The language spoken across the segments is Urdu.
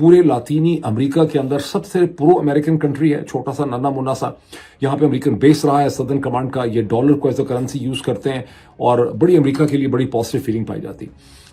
پورے لاطینی امریکہ کے اندر سب سے پرو امریکن کنٹری ہے، چھوٹا سا ننا منا سا، یہاں پہ امریکن بیس رہا ہے سدرن کمانڈ کا، یہ ڈالر کو ایز اے کرنسی یوز کرتے ہیں اور بڑی امریکہ کے لیے بڑی پازیٹیو فیلنگ پائی جاتی۔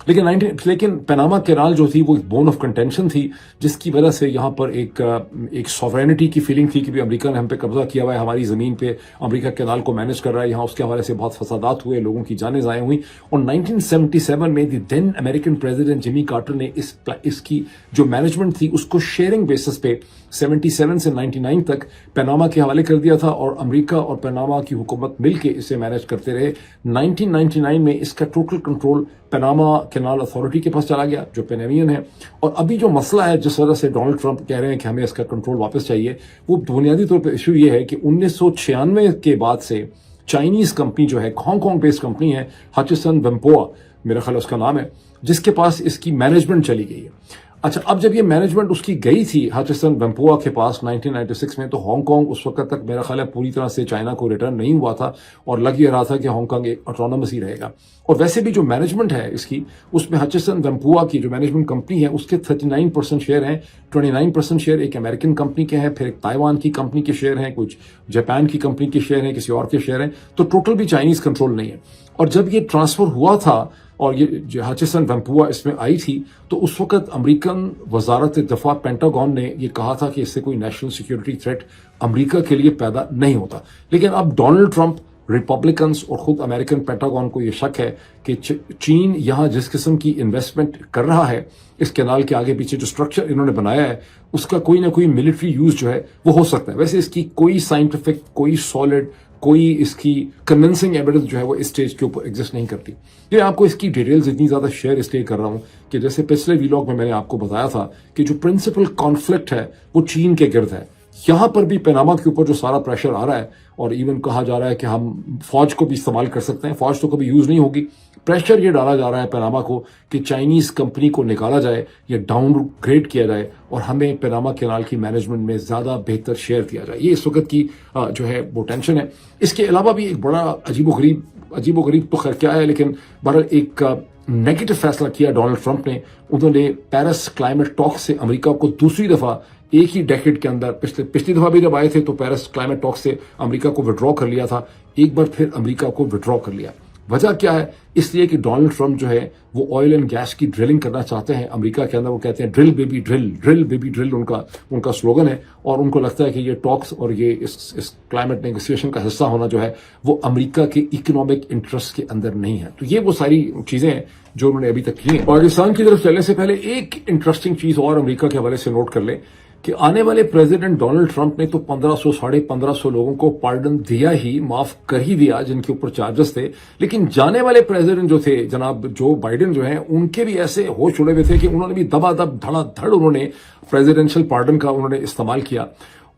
لیکن پیناما کینال جو تھی وہ ایک بون آف کنٹینشن تھی، جس کی وجہ سے یہاں پر ایک سوورینٹی کی فیلنگ تھی کہ بھی امریکہ نے ہم پہ قبضہ کیا ہوا ہے، ہماری زمین پہ امریکہ کینال کو مینج کر رہا ہے، یہاں اس کے حوالے سے بہت فسادات ہوئے، لوگوں کی جانیں ضائع ہوئیں۔ اور 1977 میں دی دین امریکن پریزیڈنٹ جمی کارٹر نے اس کی جو مینجمنٹ تھی اس کو شیئرنگ بیسس پہ 77 سے 99 تک پیناما کے حوالے کر دیا تھا، اور امریکہ اور پیناما کی حکومت مل کے اسے مینج کرتے رہے۔ 1999 میں اس کا total control Panama canal authority کے پاس چلا گیا جو پینامین ہے، اور ابھی جو مسئلہ ہے جس وجہ سے ڈونلڈ ٹرمپ کہہ رہے ہیں کہ ہمیں اس کا کنٹرول واپس چاہیے، وہ بنیادی طور پہ ایشو یہ ہے کہ 1996 کے بعد سے چائنیز کمپنی جو ہے، ہانگ کانگ بیس کمپنی ہے، ہچسن ویمپوا میرا خیال اس کا نام ہے، جس کے پاس اس کی مینجمنٹ چلی گئی ہے۔ اچھا، اب جب یہ مینجمنٹ اس کی گئی تھی ہچسن ویمپوا کے پاس 1996 میں، تو ہانگ کانگ اس وقت تک میرا خیال ہے پوری طرح سے چائنا کو ریٹرن نہیں ہوا تھا، اور لگ یہ رہا تھا کہ ہانگ کانگ ایک آٹونومس ہی رہے گا۔ اور ویسے بھی جو مینجمنٹ ہے اس کی، اس میں ہچسن ویمپوا کی جو مینجمنٹ کمپنی ہے اس کے 39% شیئر ہیں، 29% شیئر ایک امریکن کمپنی کے ہیں، پھر ایک تائیوان کی کمپنی کے شیئر ہیں، کچھ جاپان کی کمپنی کے شیئر ہیں، کسی اور کے شیئر ہیں، تو ٹوٹل بھی چائنیز کنٹرول نہیں ہے۔ اور جب یہ ٹرانسفر ہوا تھا اور یہ جو ہچسن ویمپوا اس میں آئی تھی، تو اس وقت امریکن وزارت دفاع پینٹاگون نے یہ کہا تھا کہ اس سے کوئی نیشنل سیکیورٹی تھریٹ امریکہ کے لیے پیدا نہیں ہوتا۔ لیکن اب ڈونلڈ ٹرمپ، ریپبلکنز اور خود امریکن پینٹاگون کو یہ شک ہے کہ چین یہاں جس قسم کی انویسٹمنٹ کر رہا ہے، اس کینال کے آگے پیچھے جو سٹرکچر انہوں نے بنایا ہے، اس کا کوئی نہ کوئی ملٹری یوز جو ہے وہ ہو سکتا ہے۔ ویسے اس کی کوئی سائنٹیفک، کوئی سالڈ، کوئی اس کی کنونسنگ ایویڈنس جو ہے وہ اس اسٹیج کے اوپر ایگزسٹ نہیں کرتی۔ یہ آپ کو اس کی ڈیٹیلز اتنی زیادہ شیئر اس لیے کر رہا ہوں کہ جیسے پچھلے ویلاگ میں نے آپ کو بتایا تھا کہ جو پرنسپل کانفلکٹ ہے وہ چین کے گرد ہے، یہاں پر بھی پیناما کے اوپر جو سارا پریشر آ رہا ہے، اور ایون کہا جا رہا ہے کہ ہم فوج کو بھی استعمال کر سکتے ہیں، فوج تو کبھی یوز نہیں ہوگی، پریشر یہ ڈالا جا رہا ہے پیناما کو کہ چائنیز کمپنی کو نکالا جائے یا ڈاؤن گریڈ کیا جائے، اور ہمیں پیناما کینال کی مینجمنٹ میں زیادہ بہتر شیئر دیا جائے۔ یہ اس وقت کی جو ہے وہ ٹینشن ہے۔ اس کے علاوہ بھی ایک بڑا عجیب و غریب تو خیر کیا ہے، لیکن بہرحال ایک نیگیٹو فیصلہ کیا ڈونلڈ ٹرمپ نے۔ انہوں نے پیرس کلائمیٹ ٹاک سے امریکہ کو دوسری دفعہ ایک ہی ڈیکیڈ کے اندر، پچھلی دفعہ بھی جب آئے تھے تو پیرس کلائمیٹ ٹاک سے امریکہ کو وڈرا کر لیا تھا، ایک بار پھر امریکہ کو وڈرا کر لیا۔ وجہ کیا ہے؟ اس لیے کہ ڈونلڈ ٹرمپ جو ہے وہ آئل اینڈ گیس کی ڈرلنگ کرنا چاہتے ہیں امریکہ کے اندر۔ وہ کہتے ہیں drill baby drill, drill baby drill ان کا سلوگن ہے، اور ان کو لگتا ہے کہ یہ ٹاکس اور یہ اس کلائمیٹ نیگوسیشن کا حصہ ہونا جو ہے وہ امریکہ کے اکنامک انٹرسٹ کے اندر نہیں ہے۔ تو یہ وہ ساری چیزیں ہیں جو انہوں نے ابھی تک کی ہیں۔ پاکستان کی طرف چلنے سے پہلے ایک انٹرسٹنگ چیز اور امریکہ کے حوالے سے نوٹ کر لیں کہ آنے والے پریزیڈنٹ ڈونلڈ ٹرمپ نے تو 1500 لوگوں کو پارڈن دیا ہی، معاف کر ہی دیا جن کے اوپر چارجز تھے، لیکن جانے والے پریزیڈنٹ جو تھے جناب جو بائیڈن جو ہیں، ان کے بھی ایسے ہوش اڑے ہوئے تھے کہ انہوں نے بھی دبا دب دھڑا دھڑ انہوں نے پریزیڈنشل پارڈن کا انہوں نے استعمال کیا،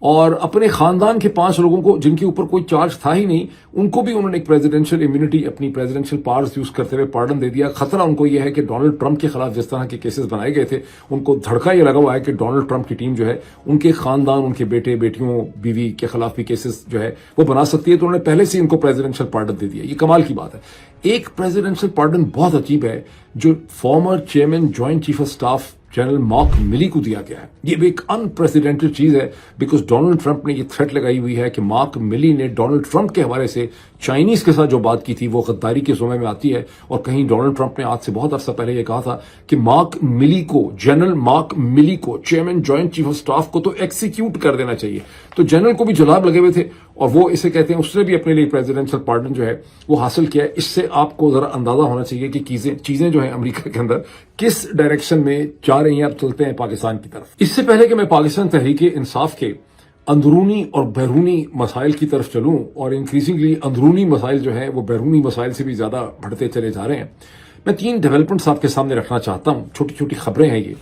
اور اپنے خاندان کے 5 لوگوں کو جن کے اوپر کوئی چارج تھا ہی نہیں، ان کو بھی انہوں نے ایک پریزیڈنشل امیونٹی، اپنی پریزیڈنشل پاورز یوز کرتے ہوئے پارڈن دے دیا۔ خطرہ ان کو یہ ہے کہ ڈونلڈ ٹرمپ کے خلاف جس طرح کے کیسز بنائے گئے تھے، ان کو دھڑکا یہ لگا ہوا ہے کہ ڈونلڈ ٹرمپ کی ٹیم جو ہے ان کے خاندان، ان کے بیٹے بیٹیوں، بیوی کے خلاف بھی کیسز جو ہے وہ بنا سکتی ہے، تو انہوں نے پہلے سے ان کو پریزیڈنشل پارڈن دے دیا۔ یہ کمال کی بات ہے۔ ایک پریزیڈنشل پارڈن بہت عجیب ہے جو former chairman joint chief of staff general Mark Milley کو دیا گیا ہے۔ یہ بھی ایک انپریسیڈنٹڈ چیز ہے، بیکاز ڈونلڈ ٹرمپ نے یہ تھریٹ لگائی ہوئی ہے کہ مارک ملی نے ڈونلڈ ٹرمپ کے حوالے سے چائنیز کے ساتھ جو بات کی تھی وہ غداری کے زمرے میں آتی ہے، اور کہیں ڈونلڈ ٹرمپ نے آج سے بہت عرصہ پہلے یہ کہا تھا کہ مارک ملی کو، جنرل مارک ملی کو، chairman joint chief of staff کو تو ایکسیکیوٹ کر دینا چیئے۔ تو جنرل کو بھی جلاب لگے ہوئے تھے، اور وہ اسے کہتے ہیں اس نے بھی اپنے لیے پریزیڈنشل پارڈن جو ہے وہ حاصل کیا ہے۔ اس سے آپ کو ذرا اندازہ ہونا چاہیے کہ چیزیں جو ہیں امریکہ کے اندر کس ڈائریکشن میں جا رہی ہیں، اب چلتے ہیں پاکستان کی طرف۔ اس سے پہلے کہ میں پاکستان تحریک انصاف کے اندرونی اور بیرونی مسائل کی طرف چلوں، اور انکریزنگلی اندرونی مسائل جو ہیں وہ بیرونی مسائل سے بھی زیادہ بڑھتے چلے جا رہے ہیں، میں 3 ڈیولپمنٹس آپ کے سامنے رکھنا چاہتا ہوں، چھوٹی چھوٹی خبریں ہیں یہ،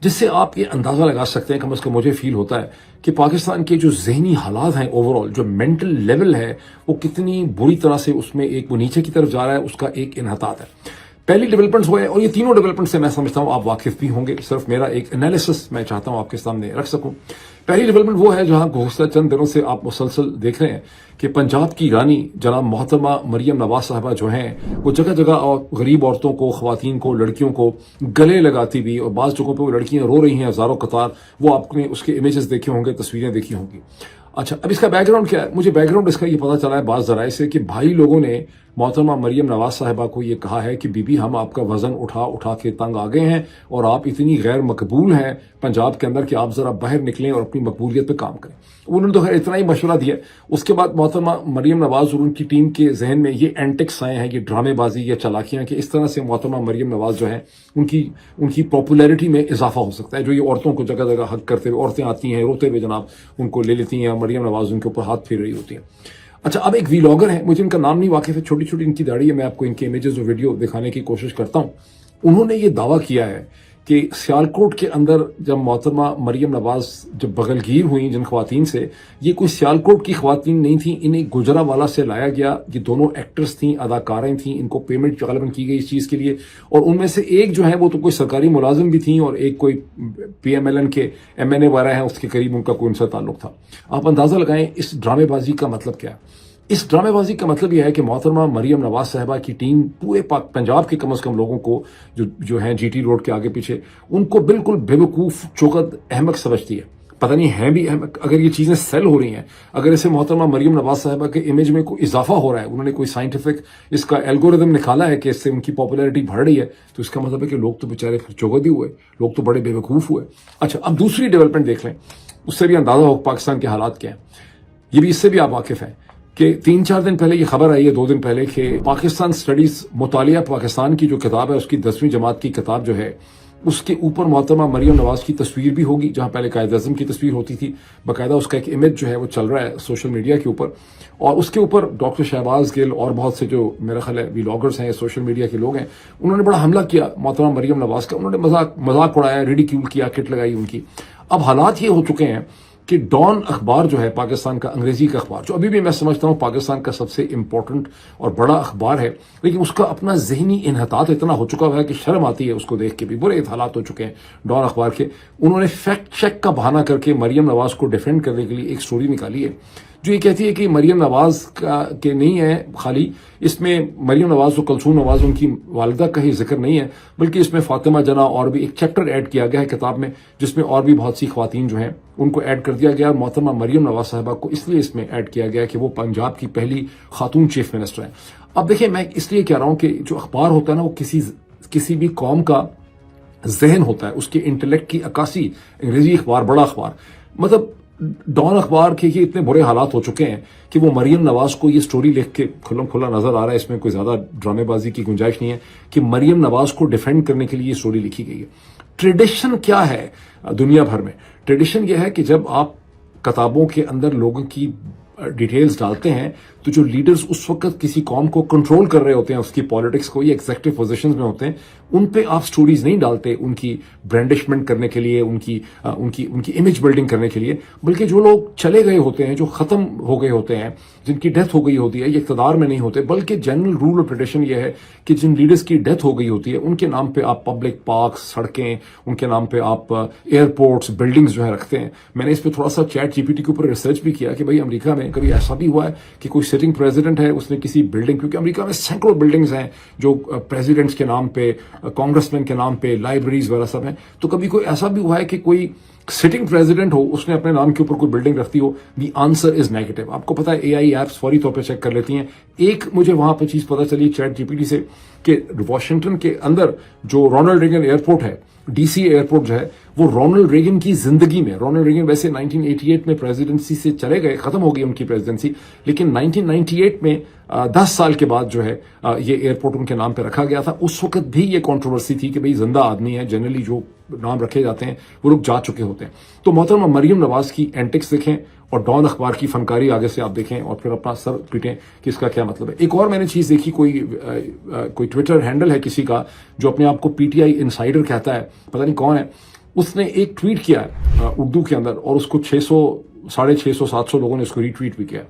جس سے آپ یہ اندازہ لگا سکتے ہیں، کم از کم مجھے فیل ہوتا ہے کہ پاکستان کے جو ذہنی حالات ہیں، اوورآل جو مینٹل لیول ہے وہ کتنی بری طرح سے اس میں ایک وہ نیچے کی طرف جا رہا ہے، اس کا ایک انحطاط ہے۔ پہلی ڈیولپمنٹس ہوئے اور یہ تینوں ڈیولپمنٹ سے میں سمجھتا ہوں آپ واقف بھی ہوں گے، صرف میرا ایک انالیسس میں چاہتا ہوں آپ کے سامنے رکھ سکوں۔ پہلی ڈیولپمنٹ وہ ہے جہاں گزشتہ چند دنوں سے آپ مسلسل دیکھ رہے ہیں کہ پنجاب کی رانی جناب محترمہ مریم نواز صاحبہ جو ہیں وہ جگہ جگہ اور غریب عورتوں کو، خواتین کو، لڑکیوں کو گلے لگاتی بھی، اور بعض جگہوں پہ وہ لڑکیاں رو رہی ہیں ہزاروں قطار، وہ آپ نے اس کے امیجز دیکھے ہوں گے، تصویریں دیکھی ہوں گی۔ اچھا، اب اس کا بیک گراؤنڈ کیا ہے؟ مجھے بیک گراؤنڈ اس کا یہ پتا چلا ہے بعض ذرائع سے کہ بھائی لوگوں نے محترمہ مریم نواز صاحبہ کو یہ کہا ہے کہ بی بی ہم آپ کا وزن اٹھا اٹھا کے تنگ آ گئے ہیں اور آپ اتنی غیر مقبول ہیں پنجاب کے اندر کہ آپ ذرا باہر نکلیں اور اپنی مقبولیت پہ کام کریں۔ انہوں نے تو خیر اتنا ہی مشورہ دیا۔ اس کے بعد محترمہ مریم نواز اور ان کی ٹیم کے ذہن میں یہ اینٹکس آئے ہیں، یہ ڈرامے بازی یا چالاکیاں کہ اس طرح سے محترمہ مریم نواز جو ہیں ان کی پاپولیرٹی میں اضافہ ہو سکتا ہے، جو یہ عورتوں کو جگہ جگہ حق کرتے ہوئے عورتیں آتی ہیں روتے ہوئے جناب ان کو لے لیتی ہیں، مریم نواز ان کے اوپر ہاتھ پھیر رہی ہوتی ہیں۔ اچھا، اب ایک ویلاگر ہیں، مجھے ان کا نام نہیں واقف ہے، چھوٹی چھوٹی ان کی داڑھی ہے، میں آپ کو ان کے امیجز اور ویڈیو دکھانے کی کوشش کرتا ہوں۔ انہوں نے یہ دعویٰ کیا ہے کہ سیالکوٹ کے اندر جب محترمہ مریم نواز جب بغل گیر ہوئیں جن خواتین سے، یہ کوئی سیالکوٹ کی خواتین نہیں تھیں، انہیں گجرانوالہ سے لایا گیا۔ یہ دونوں ایکٹرز تھیں، اداکاریں تھیں، ان کو پیمنٹ غالباً کی گئی اس چیز کے لیے، اور ان میں سے ایک جو ہے وہ تو کوئی سرکاری ملازم بھی تھیں اور ایک کوئی پی ایم ایل این کے ایم این اے وغیرہ ہیں، اس کے قریب ان کا کوئی ان سے تعلق تھا۔ آپ اندازہ لگائیں اس ڈرامے بازی کا مطلب کیا ہے۔ اس ڈرامے بازی کا مطلب یہ ہے کہ محترمہ مریم نواز صاحبہ کی ٹیم پورے پنجاب کے کم از کم لوگوں کو جو ہیں جی ٹی روڈ کے آگے پیچھے، ان کو بالکل بے وقوف، چوکد، احمق سمجھتی ہے۔ پتہ نہیں ہیں بھی احمق، اگر یہ چیزیں سیل ہو رہی ہیں، اگر اسے محترمہ مریم نواز صاحبہ کے امیج میں کوئی اضافہ ہو رہا ہے، انہوں نے کوئی سائنٹیفک اس کا الگورتھم نکالا ہے کہ اس سے ان کی پاپولیرٹی بڑھ رہی ہے، تو اس کا مطلب ہے کہ لوگ تو بیچارے پھر چوکد ہی ہوئے، لوگ تو بڑے بے وقوف ہوئے۔ اچھا، اب دوسری ڈیولپمنٹ دیکھ لیں، اس سے بھی اندازہ ہو پاکستان کے حالات کیا ہیں۔ یہ بھی اس سے بھی آپ واقف ہیں کہ 3-4 دن پہلے یہ خبر آئی ہے، 2 دن پہلے، کہ پاکستان سٹڈیز مطالعہ پاکستان کی جو کتاب ہے، اس کی 10ویں جماعت کی کتاب جو ہے، اس کے اوپر محترمہ مریم نواز کی تصویر بھی ہوگی، جہاں پہلے قائد اعظم کی تصویر ہوتی تھی، باقاعدہ اس کا ایک امیج جو ہے وہ چل رہا ہے سوشل میڈیا کے اوپر، اور اس کے اوپر ڈاکٹر شہباز گل اور بہت سے جو میرا خیال ہے ویلاگرز ہیں، سوشل میڈیا کے لوگ ہیں، انہوں نے بڑا حملہ کیا محترمہ مریم نواز کا، انہوں نے مذاق اڑایا، ریڈیکیول کیا، کٹ لگائی ان کی۔ اب حالات یہ ہو چکے ہیں کہ ڈان اخبار جو ہے پاکستان کا انگریزی کا اخبار، جو ابھی بھی میں سمجھتا ہوں پاکستان کا سب سے امپورٹنٹ اور بڑا اخبار ہے، لیکن اس کا اپنا ذہنی انحطاط اتنا ہو چکا ہوا ہے کہ شرم آتی ہے اس کو دیکھ کے بھی، برے حالات ہو چکے ہیں ڈان اخبار کے۔ انہوں نے فیکٹ چیک کا بہانہ کر کے مریم نواز کو ڈیفینڈ کرنے کے لیے ایک سٹوری نکالی ہے جو یہ کہتی ہے کہ مریم نواز کا کہ نہیں ہے خالی، اس میں مریم نواز و کلثوم نواز ان کی والدہ کا ہی ذکر نہیں ہے، بلکہ اس میں فاطمہ جناح اور بھی ایک چیپٹر ایڈ کیا گیا ہے کتاب میں، جس میں اور بھی بہت سی خواتین جو ہیں ان کو ایڈ کر دیا گیا، اور محترمہ مریم نواز صاحبہ کو اس لیے اس میں ایڈ کیا گیا کہ وہ پنجاب کی پہلی خاتون چیف منسٹر ہیں۔ اب دیکھیں، میں اس لیے کہہ رہا ہوں کہ جو اخبار ہوتا ہے نا، وہ کسی بھی قوم کا ذہن ہوتا ہے، اس کے انٹلیکٹ کی عکاسی، انگریزی اخبار، بڑا اخبار، مطلب ڈان اخبار کے یہ اتنے برے حالات ہو چکے ہیں کہ وہ مریم نواز کو یہ سٹوری لکھ کے کھلم کھلا نظر آ رہا ہے، اس میں کوئی زیادہ ڈرامے بازی کی گنجائش نہیں ہے، کہ مریم نواز کو ڈیفینڈ کرنے کے لیے یہ سٹوری لکھی گئی ہے۔ ٹریڈیشن کیا ہے دنیا بھر میں؟ ٹریڈیشن یہ ہے کہ جب آپ کتابوں کے اندر لوگوں کی ڈیٹیلز ڈالتے ہیں تو جو لیڈرز اس وقت کسی قوم کو کنٹرول کر رہے ہوتے ہیں، اس کی پالیٹکس کو، یا ایگزیکٹو پوزیشنز میں ہوتے ہیں، ان پہ آپ سٹوریز نہیں ڈالتے ان کی برینڈشمنٹ کرنے کے لیے، ان کی امیج بلڈنگ کرنے کے لیے، بلکہ جو لوگ چلے گئے ہوتے ہیں، جو ختم ہو گئے ہوتے ہیں، جن کی ڈیتھ ہو گئی ہوتی ہے، یہ اقتدار میں نہیں ہوتے، بلکہ جنرل رول اور ٹریڈیشن یہ ہے کہ جن لیڈرز کی ڈیتھ ہو گئی ہوتی ہے ان کے نام پہ آپ پبلک پارکس، سڑکیں، ان کے نام پہ آپ ایئرپورٹس، بلڈنگز جو ہے رکھتے ہیں۔ میں نے اس پہ تھوڑا سا چیٹ جی پی ٹی کے اوپر ریسرچ بھی کیا کہ بھائی امریکہ میں کبھی ایسا بھی ہوا ہے کہ کوئی سٹنگ پریزیڈنٹ ہے، اس نے کسی بلڈنگ، کیونکہ امریکہ میں سینکڑوں بلڈنگز ہیں جو پریزیڈنٹس کے نام پہ، کانگریس مین کے نام پہ، لائبریریز وغیرہ سب ہیں، تو کبھی کوئی ایسا بھی ہوا ہے کہ کوئی سٹنگ پریزیڈنٹ ہو، اس نے اپنے نام کے اوپر کوئی بلڈنگ رکھتی ہو؟ The answer is negative. آپ کو پتا ہے اے آئی ایپس فوری طور پہ چیک کر لیتی ہیں۔ ایک مجھے وہاں پہ چیز پتا چلی چیٹ جی پی ٹی سے کہ واشنگٹن کے اندر جو رونلڈ ریگن ایئرپورٹ ہے، ڈی سی ایئرپورٹ جو ہے، وہ رونلڈ ریگن کی زندگی میں، رونلڈ ریگن ویسے 1988 میں پریزیڈنسی سے چلے گئے، ختم ہو گئی ان کی پریزیڈنسی، لیکن 1998 میں 10 سال کے بعد جو ہے یہ ایئرپورٹ ان کے نام پہ رکھا گیا تھا۔ اس وقت بھی یہ کنٹروورسی تھی کہ بھئی زندہ آدمی ہے، جنرلی جو نام رکھے جاتے ہیں وہ لوگ جا چکے ہوتے ہیں۔ تو محترمہ مریم نواز کی اینٹکس دیکھیں اور ڈان اخبار کی فنکاری آگے سے آپ دیکھیں اور پھر اپنا سر پیٹیں کہ اس کا کیا مطلب ہے۔ ایک اور میں نے چیز دیکھی، کوئی ٹویٹر ہینڈل ہے کسی کا جو اپنے آپ کو پی ٹی آئی انسائڈر کہتا ہے، پتہ نہیں کون ہے، اس نے ایک ٹویٹ کیا ہے اردو کے اندر، اور اس کو 600، 650، 700 لوگوں نے اس کو ری ٹویٹ بھی کیا۔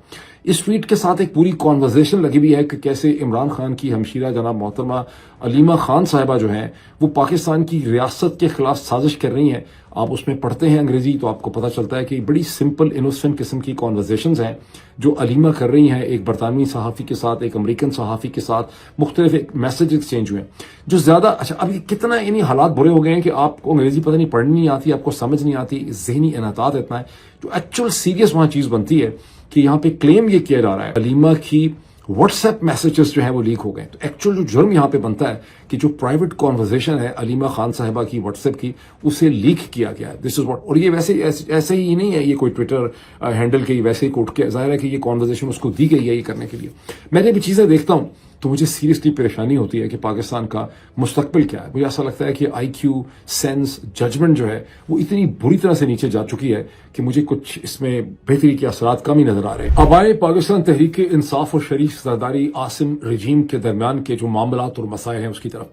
اس ٹویٹ کے ساتھ ایک پوری کانورزیشن لگی ہوئی ہے کہ کیسے عمران خان کی ہمشیرہ جناب محترمہ علیمہ خان صاحبہ جو ہیں وہ پاکستان کی ریاست کے خلاف سازش کر رہی ہیں. آپ اس میں پڑھتے ہیں انگریزی تو آپ کو پتہ چلتا ہے کہ بڑی سمپل انوسنٹ قسم کی کانورزیشنز ہیں جو علیمہ کر رہی ہیں ایک برطانوی صحافی کے ساتھ, ایک امریکن صحافی کے ساتھ. مختلف میسج ایکسچینج ہوئے جو زیادہ اچھا. اب یہ کتنا یعنی حالات برے ہو گئے ہیں کہ آپ کو انگریزی پتہ نہیں پڑھنی نہیں آتی, آپ کو سمجھ نہیں آتی, ذہنی انحطاط اتنا ہے. جو ایکچوئل سیریس وہاں چیز بنتی ہے کہ یہاں پہ کلیم یہ کیا جا رہا ہے علیمہ کی واٹس ایپ میسیجز جو ہیں وہ لیک ہو گئے. تو ایکچوئل جو جرم یہاں پہ بنتا ہے کہ جو پرائیویٹ کانورزیشن ہے علیمہ خان صاحبہ کی واٹس ایپ کی, اسے لیک کیا گیا ہے. دس از واٹ. اور یہ ویسے ایسے ہی نہیں ہے, یہ کوئی ٹویٹر ہینڈل کے ویسے ہی کوٹ کے ظاہر ہے کہ یہ کانورزیشن اس کو دی گئی ہے یہ کرنے کے لیے. میں جب یہ چیزیں دیکھتا ہوں تو مجھے سیریسلی پریشانی ہوتی ہے کہ پاکستان کا مستقبل کیا ہے. مجھے ایسا لگتا ہے کہ آئی کیو, سینس, ججمنٹ جو ہے وہ اتنی بری طرح سے نیچے جا چکی ہے کہ مجھے کچھ اس میں بہتری کے اثرات کم ہی نظر آ رہے ہیں. اب آئے پاکستان تحریک انصاف اور شریف زرداری عاصم رجیم کے درمیان کے جو معاملات اور مسائل ہیں اس کی طرف.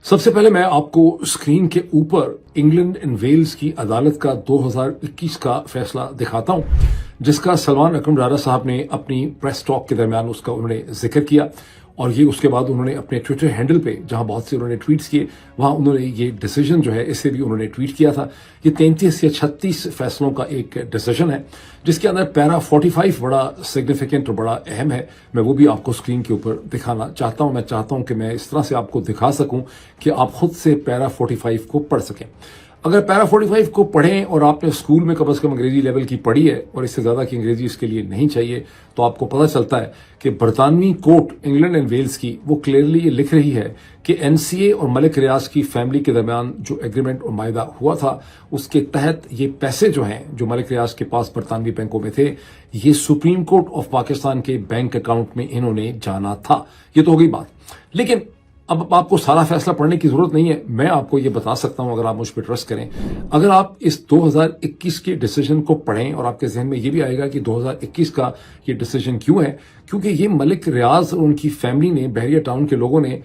سب سے پہلے میں آپ کو اسکرین کے اوپر انگلینڈ اینڈ ویلز کی عدالت کا 2021 کا فیصلہ دکھاتا ہوں جس کا سلمان اکرم ڈارا صاحب نے اپنی پریس ٹاک کے درمیان اس کا انہوں نے ذکر کیا. اور یہ اس کے بعد انہوں نے اپنے ٹویٹر ہینڈل پہ جہاں بہت سے انہوں نے ٹویٹس کیے وہاں انہوں نے یہ ڈیسیجن جو ہے اسے بھی انہوں نے ٹویٹ کیا تھا. یہ 33 یا 36 فیصلوں کا ایک ڈیسیجن ہے جس کے اندر پیرا 45 بڑا سگنیفیکنٹ اور بڑا اہم ہے. میں وہ بھی آپ کو اسکرین کے اوپر دکھانا چاہتا ہوں. میں چاہتا ہوں کہ میں اس طرح سے آپ کو دکھا سکوں کہ آپ خود سے پیرا 45 کو پڑھ سکیں. اگر پیرا 45 کو پڑھیں اور آپ نے اسکول میں کم از کم انگریزی لیول کی پڑھی ہے اور اس سے زیادہ کی انگریزی اس کے لیے نہیں چاہیے تو آپ کو پتہ چلتا ہے کہ برطانوی کورٹ انگلینڈ اینڈ ویلز کی وہ کلیئرلی یہ لکھ رہی ہے کہ این سی اے اور ملک ریاض کی فیملی کے درمیان جو ایگریمنٹ اور معاہدہ ہوا تھا اس کے تحت یہ پیسے جو ہیں جو ملک ریاض کے پاس برطانوی بینکوں میں تھے یہ سپریم کورٹ آف پاکستان کے بینک اکاؤنٹ میں انہوں نے جانا تھا. یہ تو ہو گئی بات. لیکن اب آپ کو سارا فیصلہ پڑھنے کی ضرورت نہیں ہے. میں آپ کو یہ بتا سکتا ہوں اگر آپ مجھ پہ ٹرسٹ کریں. اگر آپ اس 2021 کے ڈیسیجن کو پڑھیں اور آپ کے ذہن میں یہ بھی آئے گا کہ 2021 کا یہ ڈیسیجن کیوں ہے, کیونکہ یہ ملک ریاض اور ان کی فیملی نے, بحریہ ٹاؤن کے لوگوں نے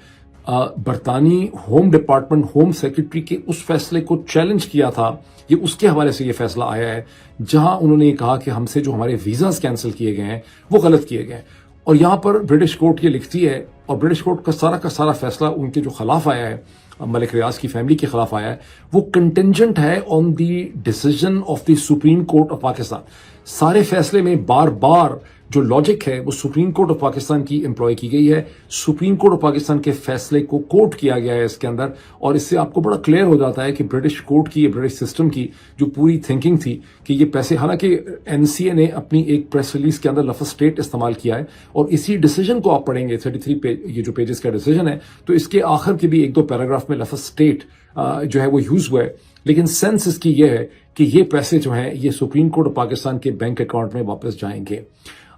برطانوی ہوم ڈپارٹمنٹ ہوم سیکرٹری کے اس فیصلے کو چیلنج کیا تھا. یہ اس کے حوالے سے یہ فیصلہ آیا ہے جہاں انہوں نے یہ کہا کہ ہم سے جو ہمارے ویزاز کینسل کیے گئے ہیں وہ غلط کیے گئے ہیں. اور یہاں پر برٹش کورٹ یہ لکھتی ہے اور برٹش کورٹ کا سارا فیصلہ ان کے جو خلاف آیا ہے, ملک ریاض کی فیملی کے خلاف آیا ہے, وہ کنٹینجنٹ ہے on the decision of the supreme court of Pakistan. سارے فیصلے میں بار بار جو لاجک ہے وہ سپریم کورٹ آف پاکستان کی امپلائی کی گئی ہے. سپریم کورٹ آف پاکستان کے فیصلے کو کوٹ کیا گیا ہے اس کے اندر, اور اس سے آپ کو بڑا کلیئر ہو جاتا ہے کہ برٹش کورٹ کی, برٹش سسٹم کی جو پوری تھنکنگ تھی کہ یہ پیسے, حالانکہ این سی اے نے اپنی ایک پریس ریلیز کے اندر لفظ اسٹیٹ استعمال کیا ہے اور اسی ڈیسیجن کو آپ پڑھیں گے 33 یہ جو پیجز کا ڈیسیجن ہے تو اس کے آخر کے بھی 1-2 پیراگراف میں لفظ اسٹیٹ جو ہے وہ یوز ہوا ہے. لیکن سینس اس کی یہ ہے کہ یہ پیسے جو ہیں یہ سپریم کورٹ آف پاکستان کے بینک اکاؤنٹ میں واپس جائیں گے.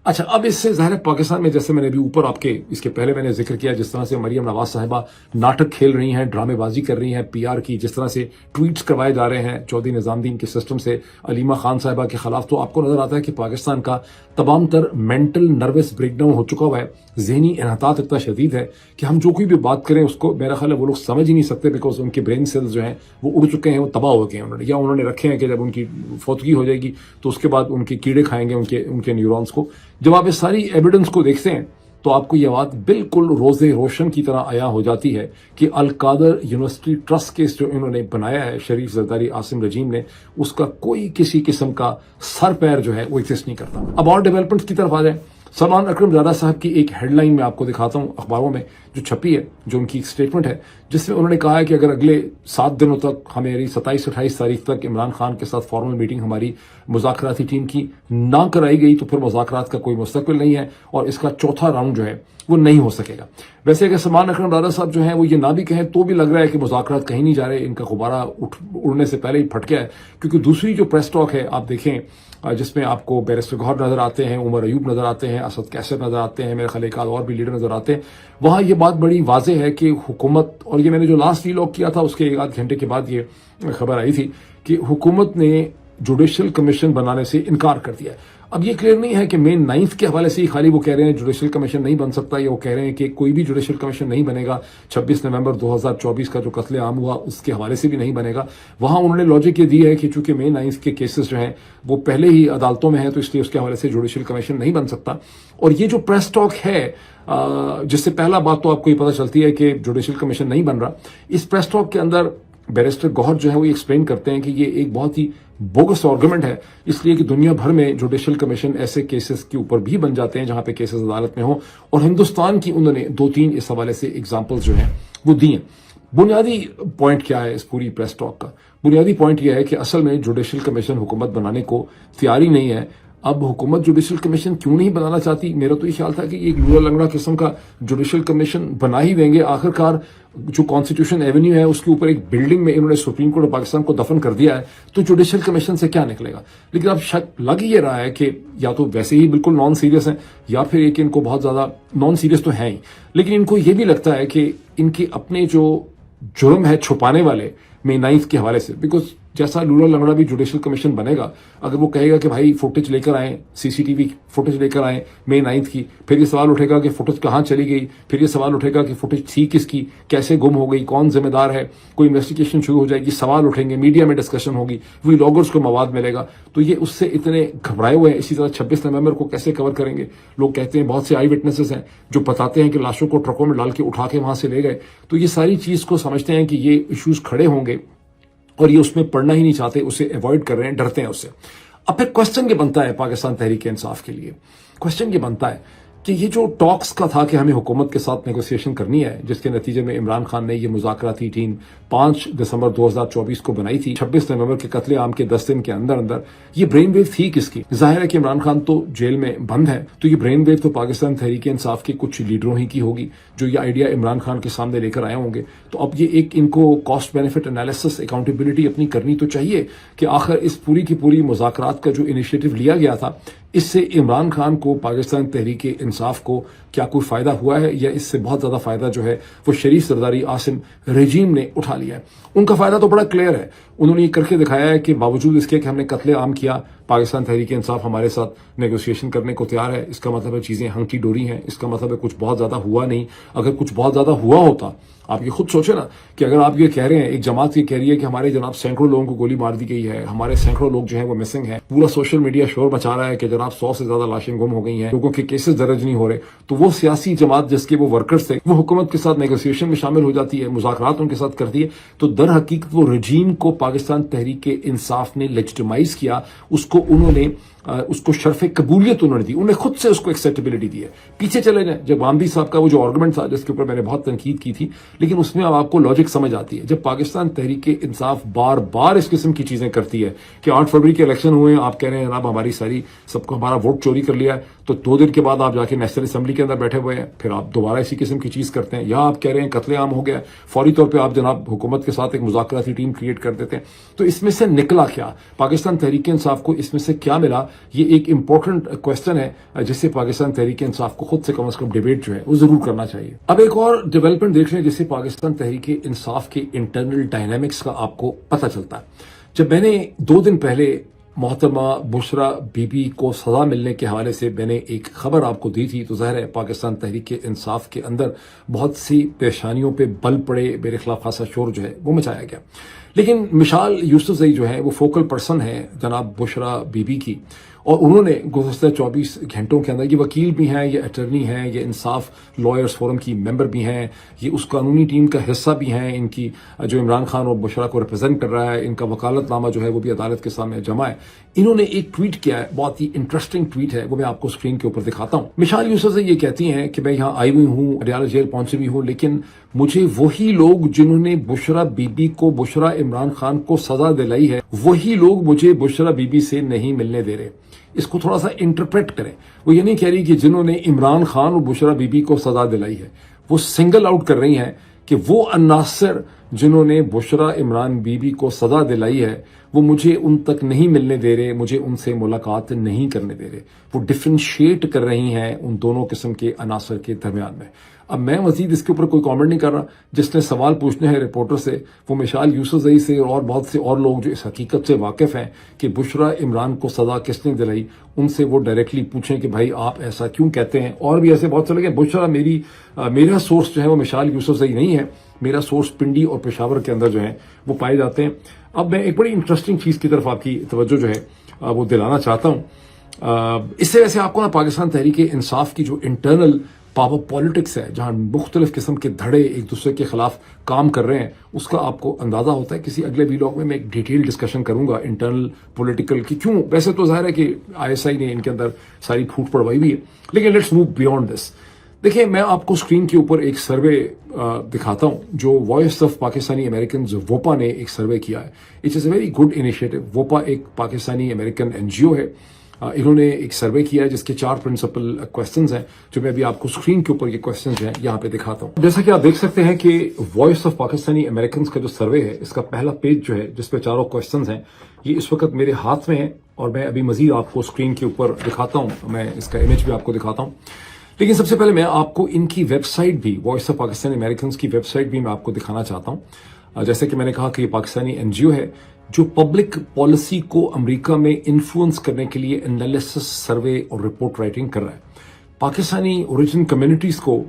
اچھا, اب اس سے ظاہر ہے پاکستان میں جیسے میں نے ابھی اوپر آپ کے اس کے پہلے میں نے ذکر کیا جس طرح سے مریم نواز صاحبہ ناٹک کھیل رہی ہیں, ڈرامے بازی کر رہی ہیں پی آر کی, جس طرح سے ٹویٹس کروائے جا رہے ہیں چودھری نظام الدین کے سسٹم سے علیمہ خان صاحبہ کے خلاف, تو آپ کو نظر آتا ہے کہ پاکستان کا تمام تر مینٹل نروس بریک ڈاؤن ہو چکا ہوا ہے. ذہنی انحطاط اتنا شدید ہے کہ ہم جو کوئی بھی بات کریں اس کو میرا خیال ہے وہ لوگ سمجھ ہی نہیں سکتے, بیکاز ان کے برین سیلز جو ہیں وہ اڑ چکے ہیں, وہ تباہ ہو گئے ہیں, یا انہوں نے رکھے ہیں کہ جب ان کی فوتگی ہو جائے گی تو اس کے بعد ان کے کیڑے کھائیں گے ان کے نیورونز کو. جب آپ اس ساری ایویڈنس کو دیکھتے ہیں تو آپ کو یہ بات بالکل روز روشن کی طرح عیاں ہو جاتی ہے کہ القادر یونیورسٹی ٹرسٹ کیس جو انہوں نے بنایا ہے شریف زرداری عاصم رجیم نے, اس کا کوئی کسی قسم کا سر پیر جو ہے وہ ایگزسٹ نہیں کرتا. اب اور ڈیولپمنٹس کی طرف آ جائیں. سلمان اکرم ڈارا صاحب کی ایک ہیڈ لائن میں آپ کو دکھاتا ہوں اخباروں میں جو چھپی ہے, جو ان کی ایک اسٹیٹمنٹ ہے جس میں انہوں نے کہا ہے کہ اگر اگلے 7 دنوں تک ہماری 27-28 تاریخ تک عمران خان کے ساتھ فارمل میٹنگ ہماری مذاکراتی ٹیم کی نہ کرائی گئی تو پھر مذاکرات کا کوئی مستقبل نہیں ہے اور اس کا چوتھا راؤنڈ جو ہے وہ نہیں ہو سکے گا. ویسے اگر سلمان اکرم ڈارا صاحب جو ہیں وہ یہ نہ بھی کہیں تو بھی لگ رہا ہے کہ مذاکرات کہیں نہیں جا رہے, ان کا غبارہ اڑنے سے پہلے ہی پھٹ گیا ہے. کیونکہ دوسری جو پریس ٹاک ہے آپ دیکھیں جس میں آپ کو بیرسٹر گوہر نظر آتے ہیں, عمر ایوب نظر آتے ہیں, اسد کیسر نظر آتے ہیں, میرے خیال ایک اور بھی لیڈر نظر آتے ہیں, وہاں یہ بات بڑی واضح ہے کہ حکومت, اور یہ میں نے جو لاسٹ وی لاگ کیا تھا اس کے 1 آدھ گھنٹے کے بعد یہ خبر آئی تھی کہ حکومت نے جوڈیشل کمیشن بنانے سے انکار کر دیا ہے. اب یہ کلیئر نہیں ہے کہ مئی 9 کے حوالے سے ہی خالی وہ کہہ رہے ہیں جوڈیشل کمیشن نہیں بن سکتا، یا وہ کہہ رہے ہیں کہ کوئی بھی جوڈیشل کمیشن نہیں بنے گا، 26 نومبر 2024 کا جو قتل عام ہوا اس کے حوالے سے بھی نہیں بنے گا۔ وہاں انہوں نے لاجک یہ دی ہے کہ چونکہ مئی 9 کے کیسز جو ہیں وہ پہلے ہی عدالتوں میں ہیں، تو اس لیے اس کے حوالے سے جوڈیشل کمیشن نہیں بن سکتا۔ اور یہ جو پریس ٹاک ہے جس سے پہلا بات تو آپ کو یہ پتہ چلتی ہے کہ جوڈیشل کمیشن نہیں بن رہا، اس پریس ٹاک کے اندر بیرسٹر گوہر جو ہے وہ ایکسپلین کرتے ہیں کہ یہ ایک بہت ہی بوگس آرگومنٹ ہے، اس لیے کہ دنیا بھر میں جوڈیشل کمیشن ایسے کیسز کے اوپر بھی بن جاتے ہیں جہاں پہ کیسز عدالت میں ہوں، اور ہندوستان کی انہوں نے 2-3 اس حوالے سے ایگزامپلز جو ہیں وہ دی ہیں۔ بنیادی پوائنٹ کیا ہے اس پوری پریس ٹاک کا؟ بنیادی پوائنٹ یہ ہے کہ اصل میں جوڈیشل کمیشن حکومت بنانے کو تیار ہی نہیں ہے۔ اب حکومت جوڈیشل کمیشن کیوں نہیں بنانا چاہتی؟ میرا تو یہ خیال تھا کہ ایک لوڑا لنگڑا قسم کا جوڈیشل کمیشن بنا ہی دیں گے۔ آخرکار جو کانسٹیٹیوشن ایونیو ہے اس کے اوپر ایک بلڈنگ میں انہوں نے سپریم کورٹ آف پاکستان کو دفن کر دیا ہے، تو جوڈیشل کمیشن سے کیا نکلے گا؟ لیکن اب شک لگ یہ رہا ہے کہ یا تو ویسے ہی بالکل نان سیریس ہیں، یا پھر ایک ان کو بہت زیادہ نان سیریس تو ہیں ہی، لیکن ان کو یہ بھی لگتا ہے کہ ان کے اپنے جو جرم ہے چھپانے والے مئی 9 کے حوالے سے، بیکاز جیسا لوڑا لنگڑا بھی جوڈیشل کمیشن بنے گا، اگر وہ کہے گا کہ بھائی فوٹیج لے کر آئیں، سی سی ٹی وی فوٹیج لے کر آئیں مئی 9 کی، پھر یہ سوال اٹھے گا کہ فوٹیج کہاں چلی گئی، پھر یہ سوال اٹھے گا کہ فوٹیج تھی کس کی، کیسے گم ہو گئی، کون ذمہ دار ہے، کوئی انویسٹیگیشن شروع ہو جائے گی، سوال اٹھیں گے، میڈیا میں ڈسکشن ہوگی، وہی لاگرز کو مواد ملے گا، تو یہ اس سے اتنے گھبرائے ہوئے ہیں۔ اسی طرح 26 نومبر کو کیسے کور کریں گے؟ لوگ کہتے ہیں، بہت سے آئی وٹنسز ہیں جو بتاتے ہیں کہ لاشوں کو ٹرکوں میں ڈال کے اٹھا کے وہاں سے لے گئے، تو یہ ساری چیز کو سمجھتے ہیں کہ یہ ایشوز کھڑے ہوں گے اور یہ اس میں پڑھنا ہی نہیں چاہتے، اسے ایوائڈ کر رہے ہیں، ڈرتے ہیں اس سے۔ اب پھر کوسچن یہ بنتا ہے پاکستان تحریک انصاف کے لیے، کوسچن یہ بنتا ہے کہ یہ جو ٹاکس کا تھا کہ ہمیں حکومت کے ساتھ نیگوسیشن کرنی ہے، جس کے نتیجے میں عمران خان نے یہ مذاکراتی ٹیم 5 دسمبر 2024 کو بنائی تھی، 26 نومبر کے قتل عام کے 10 دن کے اندر اندر، یہ برین ویو تھی کس کی؟ ظاہر ہے کہ عمران خان تو جیل میں بند ہے، تو یہ برین ویو تو پاکستان تحریک انصاف کے کچھ لیڈروں ہی کی ہوگی جو یہ آئیڈیا عمران خان کے سامنے لے کر آئے ہوں گے۔ تو اب یہ ایک ان کو کاسٹ بینیفٹ انالیسس، اکاؤنٹیبلٹی اپنی کرنی تو چاہیے کہ آخر اس پوری کی پوری مذاکرات کا جو انیشیٹو لیا گیا تھا، اس سے عمران خان کو، پاکستان تحریک انصاف کو کیا کوئی فائدہ ہوا ہے، یا اس سے بہت زیادہ فائدہ جو ہے وہ شریف سرداری عاصم رجیم نے اٹھا لیا ہے؟ ان کا فائدہ تو بڑا کلیئر ہے، انہوں نے یہ کر کے دکھایا ہے کہ باوجود اس کے کہ ہم نے قتل عام کیا، پاکستان تحریک انصاف ہمارے ساتھ نیگوسیشن کرنے کو تیار ہے۔ اس کا مطلب ہے چیزیں ہنکی ڈوری ہیں، اس کا مطلب ہے کچھ بہت زیادہ ہوا نہیں۔ اگر کچھ بہت زیادہ ہوا ہوتا، آپ یہ خود سوچیں نا کہ اگر آپ یہ کہہ رہے ہیں، ایک جماعت یہ کہہ رہی ہے کہ ہمارے جناب سینکڑوں لوگوں کو گولی مار دی گئی ہے، ہمارے سینکڑوں لوگ جو ہیں وہ مسنگ ہیں، پورا سوشل میڈیا شور مچا رہا ہے کہ جناب 100 سے زیادہ لاشیں گم ہو گئی ہیں، لوگوں کے کیسز درج نہیں ہو رہے، تو وہ سیاسی جماعت جس کے وہ ورکرز تھے وہ حکومت کے ساتھ نیگوسیشن میں شامل ہو جاتی ہے، مذاکرات ان کے ساتھ کرتی ہے، تو در حقیقت وہ رجیم کو پاکستان تحریک انصاف نے لیجٹمائز کیا، اس کو انہوں نے اس کو شرف قبولیت انہوں نے دی، انہوں نے خود سے اس کو ایکسیپٹیبلٹی دی ہے۔ پیچھے چلے جائیں، جب غامدی صاحب کا وہ جو آرگومنٹ تھا جس کے اوپر میں نے بہت تنقید کی تھی، لیکن اس میں اب آپ کو لاجک سمجھ آتی ہے، جب پاکستان تحریک انصاف بار بار اس قسم کی چیزیں کرتی ہے کہ 8 فروری کے الیکشن ہوئے ہیں، آپ کہہ رہے ہیں جناب ہماری ساری سب کو ہمارا ووٹ چوری کر لیا ہے، تو 2 دن کے بعد آپ جا کے نیشنل اسمبلی کے اندر بیٹھے ہوئے ہیں، پھر آپ دوبارہ اسی قسم کی چیز کرتے ہیں، یا آپ کہہ رہے ہیں قتل عام ہو گیا، فوری طور پہ آپ جناب حکومت کے ساتھ ایک مذاکراتی ٹیم کریٹ کر دیتے ہیں۔ تو اس میں سے نکلا کیا؟ پاکستان تحریک انصاف کو اس میں سے کیا ملا؟ یہ ایک امپورٹنٹ کوسچن ہے جس سے پاکستان تحریک انصاف کو خود سے کم از کم ڈیبیٹ جو ہے وہ ضرور کرنا چاہیے۔ اب ایک اور ڈیولپمنٹ دیکھ لیں جس سے پاکستان تحریک انصاف کے انٹرنل ڈائنامکس کا آپ کو پتہ چلتا ہے۔ جب میں نے 2 دن پہلے محترمہ بشرا بی بی کو سزا ملنے کے حوالے سے میں نے ایک خبر آپ کو دی تھی، تو ظاہر ہے پاکستان تحریک انصاف کے اندر بہت سی پیشانیوں پہ بل پڑے، میرے خلاف خاصا شور جو ہے وہ مچایا گیا، لیکن مشال یوسفزئی جو ہے وہ فوکل پرسن ہے جناب بشرا بی بی کی، اور انہوں نے گزشتہ 24 گھنٹوں کے اندر، یہ وکیل بھی ہیں، یہ اٹرنی ہیں، یہ انصاف لائرز فورم کی ممبر بھی ہیں، یہ اس قانونی ٹیم کا حصہ بھی ہیں، ان کی جو عمران خان اور بشرا کو ریپرزینٹ کر رہا ہے، ان کا وکالت نامہ جو ہے وہ بھی عدالت کے سامنے جمع ہے۔ انہوں نے ایک ٹویٹ کیا ہے، بہت ہی انٹرسٹنگ ٹویٹ ہے، وہ میں آپ کو اسکرین کے اوپر دکھاتا ہوں۔ مشال یوسف سے یہ کہتی ہیں کہ میں یہاں آئی ہوئی ہوں، اڈیالہ جیل پہنچی ہوئی ہوں، لیکن مجھے وہی لوگ جنہوں نے بشرا بی بی کو، بشرا عمران خان کو سزا دلائی ہے، وہی لوگ مجھے بشرا بی بی سے نہیں ملنے دے رہے۔ اس کو تھوڑا سا انٹرپریٹ کریں، وہ یہ نہیں کہہ رہی کہ جنہوں نے عمران خان اور بشرا بی بی کو سزا دلائی ہے، وہ سنگل آؤٹ کر رہی ہیں کہ وہ عناصر جنہوں نے بشرا عمران بی بی کو سزا دلائی ہے وہ مجھے ان تک نہیں ملنے دے رہے، مجھے ان سے ملاقات نہیں کرنے دے رہے۔ وہ ڈفرینشیٹ کر رہی ہیں ان دونوں قسم کے عناصر کے درمیان میں۔ اب میں مزید اس کے اوپر کوئی کامنٹ نہیں کر رہا. جس نے سوال پوچھنے ہیں رپورٹر سے وہ مشال یوسفزئی سے اور بہت سے اور لوگ جو اس حقیقت سے واقف ہیں کہ بشرا عمران کو سزا کس نے دلائی, ان سے وہ ڈائریکٹلی پوچھیں کہ بھائی آپ ایسا کیوں کہتے ہیں. اور بھی ایسے بہت سے لوگ ہیں. بشرا میرا سورس جو ہے وہ مشال یوسفزئی نہیں ہے, میرا سورس پنڈی اور پشاور کے اندر جو ہے وہ پائے جاتے ہیں. اب میں ایک بڑی انٹرسٹنگ چیز کی طرف آپ کی توجہ جو ہے وہ دلانا چاہتا ہوں. اس سے ویسے آپ کو نا پاکستان تحریک انصاف کی جو انٹرنل پاور پالیٹکس ہے, جہاں مختلف قسم کے دھڑے ایک دوسرے کے خلاف کام کر رہے ہیں, اس کا آپ کو اندازہ ہوتا ہے. کسی اگلے ویلاگ میں ایک ڈیٹیل ڈسکشن کروں گا انٹرنل پولیٹیکل کی کیوں. ویسے تو ظاہر ہے کہ ISI نے ان کے اندر ساری پھوٹ پڑوائی ہوئی ہے, لیکن لیٹس موو بیونڈ دس. دیکھیں میں آپ کو اسکرین کے اوپر ایک سروے دکھاتا ہوں جو voice of Pakistani Americans VOPA نے ایک سروے کیا ہے. It is a very good initiative. VOPA ایک پاکستانی امریکن NGO ہے. انہوں نے ایک سروے کیا ہے جس کے 4 پرنسپل کویسچنز ہیں, جو میں ابھی آپ کو اسکرین کے اوپر یہ کویسچنز ہیں یہاں پہ دکھاتا ہوں. جیسا کہ آپ دیکھ سکتے ہیں کہ وائس آف پاکستانی امریکنز کا جو سروے ہے, اس کا پہلا پیج جو ہے جس پہ 4 کویسچنز ہیں, یہ اس وقت میرے ہاتھ میں ہے اور میں ابھی مزید آپ کو اسکرین کے اوپر دکھاتا ہوں. میں اس کا امیج بھی آپ کو دکھاتا ہوں. لیکن سب سے پہلے میں آپ کو ان کی ویب سائٹ بھی, وائس آف پاکستانی امریکنز کی ویب سائٹ بھی میں آپ کو دکھانا چاہتا ہوں. جیسے کہ میں نے کہا کہ یہ پاکستانی NGO ہے جو پبلک پالیسی کو امریکہ میں انفلوئنس کرنے کے لیے انالیسس, سروے اور رپورٹ رائٹنگ کر رہا ہے. پاکستانی اوریجن کمیونٹیز کو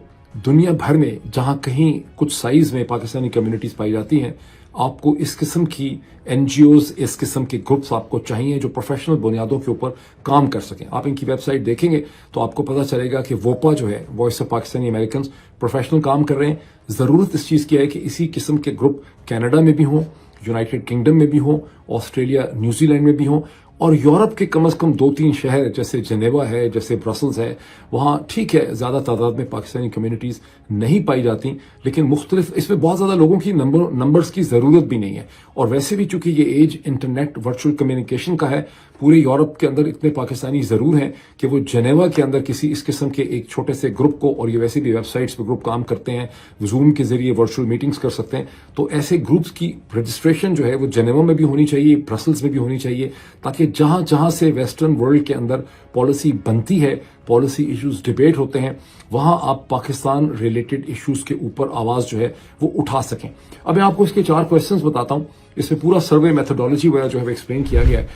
دنیا بھر میں جہاں کہیں کچھ سائز میں پاکستانی کمیونٹیز پائی جاتی ہیں, آپ کو اس قسم کی NGOز, اس قسم کے گروپس آپ کو چاہیے جو پروفیشنل بنیادوں کے اوپر کام کر سکیں. آپ ان کی ویب سائٹ دیکھیں گے تو آپ کو پتہ چلے گا کہ ووپا جو ہے, voice of Pakistani Americans, professional کام کر رہے ہیں. ضرورت اس چیز کی ہے کہ اسی قسم کے گروپ کینیڈا میں بھی ہوں, یونائٹڈ کنگڈم میں بھی ہوں, آسٹریلیا نیوزی لینڈ میں بھی ہوں, اور یورپ کے کم از کم 2-3 شہر جیسے جنیوا ہے, جیسے برسلز ہے, وہاں ٹھیک ہے زیادہ تعداد میں پاکستانی کمیونٹیز نہیں پائی جاتی, لیکن مختلف اس میں بہت زیادہ لوگوں کی نمبرز کی ضرورت بھی نہیں ہے. اور ویسے بھی چونکہ یہ ایج انٹرنیٹ ورچوئل کمیونیکیشن کا ہے, پورے یورپ کے اندر اتنے پاکستانی ضرور ہیں کہ وہ جنیوا کے اندر کسی اس قسم کے ایک چھوٹے سے گروپ کو, اور یہ ویسے بھی ویب سائٹس پہ گروپ کام کرتے ہیں, زوم کے ذریعے ورچوئل میٹنگز کر سکتے ہیں, تو ایسے گروپس کی رجسٹریشن جو ہے وہ جنیوا میں بھی ہونی چاہیے, برسلز میں بھی ہونی چاہیے, تاکہ جہاں جہاں سے ویسٹرن ورلڈ کے اندر پالیسی بنتی ہے, پالیسی ایشوز ڈیبیٹ ہوتے ہیں, وہاں آپ پاکستان ریلیٹڈ ایشوز کے اوپر آواز جو ہے وہ اٹھا سکیں. اب میں آپ کو اس کے 4 کویسچنز بتاتا ہوں. اس میں پورا سروے میتھڈالوجی وغیرہ جو ہے وہ ایکسپلین کیا گیا ہے.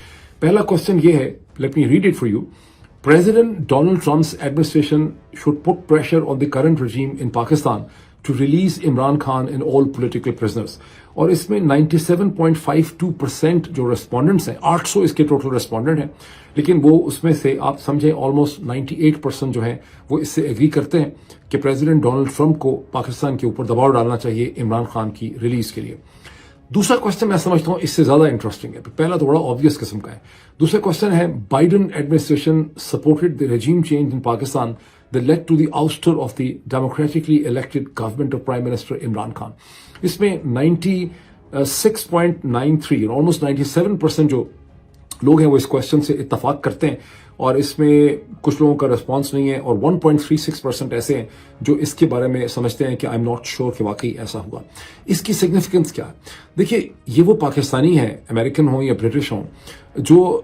پہلا کویسچن یہ ہے, let me read it for you. President Donald Trump's administration should put pressure on the current regime in Pakistan to release Imran Khan and all political prisoners. اور اس میں 97.52% جو ریسپونڈنٹس ہیں, 800 اس کے ٹوٹل ریسپونڈنٹ ہیں, لیکن وہ اس میں سے آپ سمجھیں آلموسٹ 98% جو ہیں وہ اس سے ایگری کرتے ہیں کہ پریزیڈنٹ ڈونلڈ ٹرمپ کو پاکستان کے اوپر دباؤ ڈالنا چاہیے عمران خان کی ریلیز کے لیے. دوسرا کوشچن میں سمجھتا ہوں اس سے زیادہ انٹرسٹنگ ہے. پہلا تو بڑا آبویس قسم کا ہے. دوسرا کوشچن ہے, Biden administration supported the regime change in Pakistan that led to the ouster of the democratically elected government of Prime Minister Imran Khan. اس میں 96.93 اور almost 97% جو لوگ ہیں وہ اس کوشچن سے اتفاق کرتے ہیں, اور اس میں کچھ لوگوں کا ریسپانس نہیں ہے, اور 1.36% ایسے ہیں جو اس کے بارے میں سمجھتے ہیں کہ آئی ایم ناٹ شیور کہ واقعی ایسا ہوا. اس کی سگنیفیکنس کیا ہے؟ دیکھیے, یہ وہ پاکستانی ہیں, امریکن ہوں یا برٹش ہوں, جو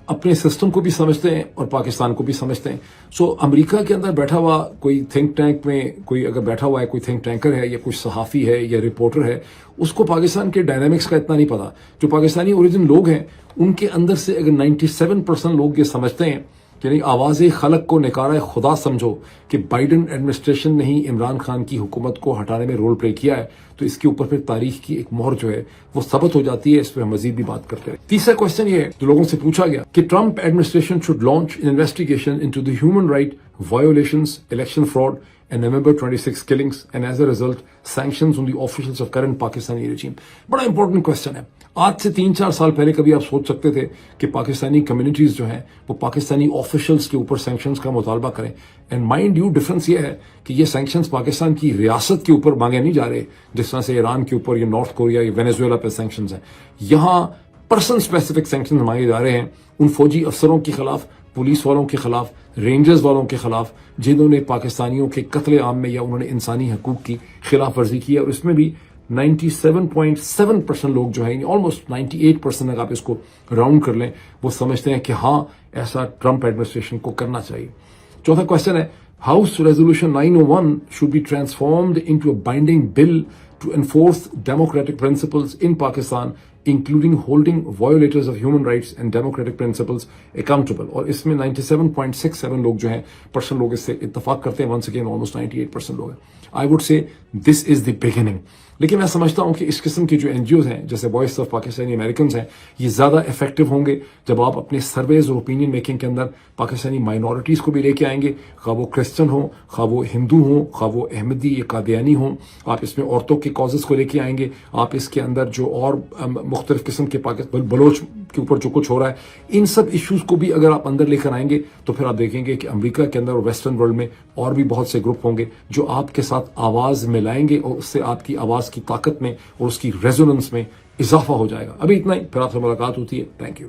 اپنے سسٹم کو بھی سمجھتے ہیں اور پاکستان کو بھی سمجھتے ہیں. سو امریکہ کے اندر بیٹھا ہوا کوئی تھنک ٹینک میں کوئی اگر بیٹھا ہوا ہے, کوئی تھنک ٹینکر ہے یا کوئی صحافی ہے یا رپورٹر ہے, اس کو پاکستان کے ڈائنامکس کا اتنا نہیں پتا. جو پاکستانی اوریجن لوگ ہیں ان کے اندر سے اگر 97% لوگ یہ سمجھتے ہیں کہ نہیں, آواز خلق کو نکارہ خدا سمجھو کہ بائیڈن ایڈمنسٹریشن نے ہی عمران خان کی حکومت کو ہٹانے میں رول پلے کیا ہے, تو اس کے اوپر پھر تاریخ کی ایک مہر جو ہے وہ ثبت ہو جاتی ہے. اس پہ ہم مزید بھی بات کرتے ہیں. تیسرا کوشچن یہ ہے جو لوگوں سے پوچھا گیا کہ Trump administration should launch in investigation into the human right violations, election fraud and November 26 killings, and as a result sanctions on the officials of current Pakistani regime. بڑا امپورٹنٹ کوشچن ہے. آج سے 3-4 سال پہلے کبھی آپ سوچ سکتے تھے کہ پاکستانی کمیونٹیز جو ہیں وہ پاکستانی آفیشلز کے اوپر سینکشنز کا مطالبہ کریں؟ اینڈ مائنڈ یو ڈفرنس یہ ہے کہ یہ سینکشنز پاکستان کی ریاست کے اوپر مانگے نہیں جا رہے, جس طرح سے ایران کے اوپر یا نارتھ کوریا یا وینیزویلا پہ سینکشنز ہیں. یہاں پرسن اسپیسیفک سینکشنز مانگے جا رہے ہیں ان فوجی افسروں کے خلاف, پولیس والوں کے خلاف, رینجرز والوں کے خلاف, جنہوں نے پاکستانیوں کے قتل عام میں یا انہوں نے انسانی حقوق کی خلاف ورزی کی ہے. اور اس میں بھی 97.7% لوگ جو ہیں, آلموسٹ 98% اگر آپ اس کو راؤنڈ کر لیں, وہ سمجھتے ہیں کہ ہاں ایسا ٹرمپ ایڈمنسٹریشن کو کرنا چاہیے. چوتھا کوشچن ہے, House Resolution 901 should be transformed into a binding bill to enforce democratic principles in Pakistan, including holding violators of human rights and democratic principles accountable. اور اس میں 97.67 لوگ جو ہیں پرسنٹ لوگ اس سے اتفاق کرتے ہیں. once again almost 98% لوگ ہیں. I would say this is the beginning. لیکن میں سمجھتا ہوں کہ اس قسم کی جو این جی اوز ہیں جیسے وائس آف پاکستانی امریکنز ہیں یہ زیادہ افیکٹو ہوں گے جب آپ اپنے سرویز اور اوپینین میکنگ کے اندر پاکستانی مائنورٹیز کو بھی لے کے آئیں گے, خواہ وہ کرسچن ہوں, خواہ وہ ہندو ہوں, خواہ وہ احمدی یا قادیانی ہوں. آپ اس میں عورتوں کے کازز کو لے کے آئیں گے, آپ اس کے اندر جو اور مختلف قسم کے بلوچ کے اوپر جو کچھ ہو رہا ہے ان سب ایشوز کو بھی اگر آپ اندر لے کر آئیں گے تو پھر آپ دیکھیں گے کہ امریکہ کے اندر اور ویسٹرن ورلڈ میں اور بھی بہت سے گروپ ہوں گے جو آپ کے ساتھ آواز ملائیں گے اور اس سے آپ کی آواز کی طاقت میں اور اس کی ریزوننس میں اضافہ ہو جائے گا. ابھی اتنا ہی, پھر آپ سے ملاقات ہوتی ہے. Thank you.